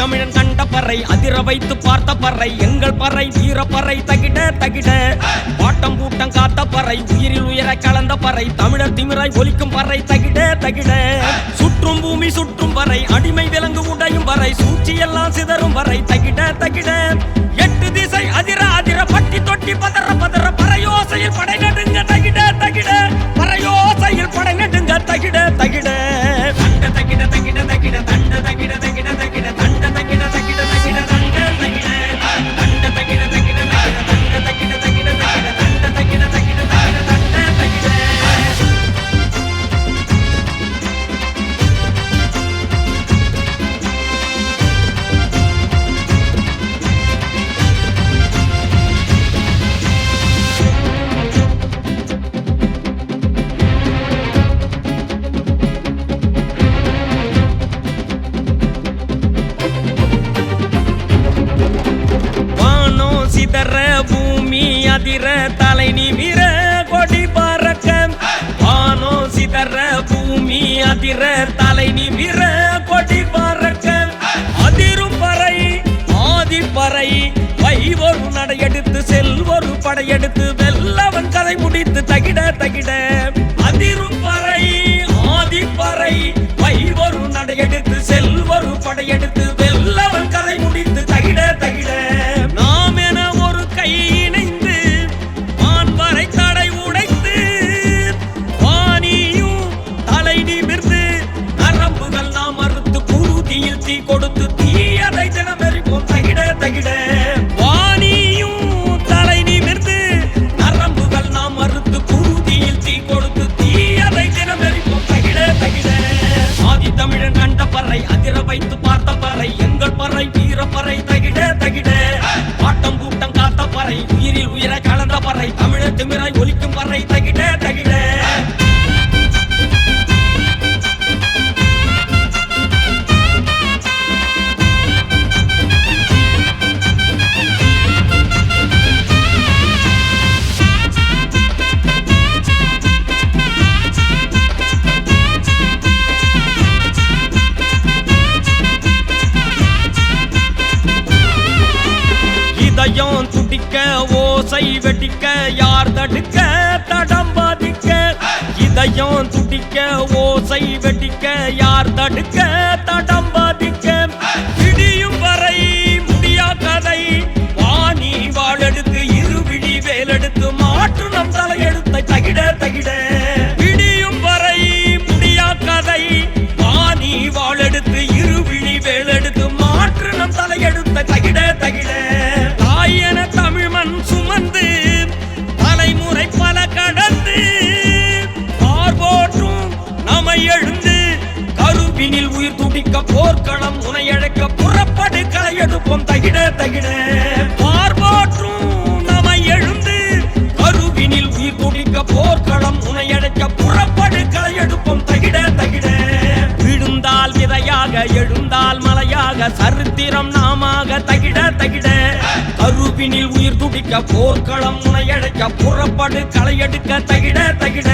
தமிழன் கண்ட பறை அதிர வைத்து பார்த்த பறை எங்கள் பறை வீர பறை தகிட தகிட பாட்டம் கூட்டம் காத்த பறை உயிரில் உயர கலந்த பறை தமிழர் திமிராய் ஒலிக்கும் பறை தகிட தகிட சுற்றும் பூமி சுற்றும் வரை அடிமை விலங்கு உடையும் வரை சூழ்ச்சி எல்லாம் சிதறும் வரை தகிட தகிட எட்டு திசை அதிர அதிர பட்டி தொட்டி பதற பதற பறையோசையில் படை நடுங்க தகிட தகிட பறையோசையில் படை நடுங்க தகிட தகிட தண்ட தகிட தகிட தகிட தண்ட தகிட தகிட தகிட தண்ட தகிட தகிட தகிட தண்ட தகிட தண்ட தகிட தகிட தகிட தண்ட தகிட தகிட தகிட தண்ட தகிட தகிட தகிட தண்ட தகிட சிதற பூமி அதிர தலை நிமிர கொடி பறக்க வானோ சிதற பூமி அதிர தலை நிமிர கொடி பறக்க அதிரும் பறை ஆதிப்பறை வைவொரு நடையெடுத்து செல்வொரு படையெடுத்து வெல்லவன் கதை முடித்து தகிட தகிட அதிரும் பறை ஆதிப்பறை வைவொரு நடையெடுத்து செல்வொரு படையெடுத்து வெல்லவன் கதை முடித்து தகிட தகிட கொடுத்து தீயதை தினமெரிப்போம் தகிட தகிட வாணியும் தலை நிமிர்ந்து நரம்புகள் நாம் மறுத்து குருதியில் தீ கொடுத்து தீயதை தினமெரிப்போம் தகிட தகிட ஆதி தமிழன் கண்ட பறை அதிர வைத்து பார்த்த பறை எங்கள் பறை வீர பறை தகிட தகிட பாட்டம் கூட்டம் காத்த பறை உயிரில் உயிர கலந்த பறை தமிழர் திமிராய் ஒலிக்கும் பறை தகிட தகிட இதயம் துடிக்க ஓசை வெடிக்க யார் தடுக்க தடம் பாதிக்க இதயம் துடிக்க ஓசை வெடிக்க யார் தடுக்க தடம் பாதிக்க இடியும் வரை முடியா கதை வாணி வாழெடுத்து இருவிழி வேலெடுத்து மாற்று நம் தலையெடுத்த தகிட தகிட இடியும் வரை முடியா கதை வாணி வாழெடுத்து இருவிழி வேலெடுத்து மாற்று நம் தலையெடுத்த தகிட தகிட தாயன தமிழ் மண் சுமந்து தலைமுறை பல கடந்து பார்போற்றும் நம்மை எழுந்து கருவினில் உயிர் துடிக்க போர்க்களம் உனை அழைக்க புறப்படு களையெடுப்போம் தகிட தகிட பார்போற்றும் நம்மை எழுந்து கருவினில் உயிர் துடிக்க போர்க்களம் உனை அழைக்க புறப்படு களையெடுப்போம் தகிட தகிட விழுந்தால் விதையாக எழுந்தால் மலையாக சரித்திரம் நாமாக தகிட தகிட கருவினில் உயிர் துடிக்க போர்க்களம் உனை அழைக்க புறப்படு களையெடுக்க தகிட தகிட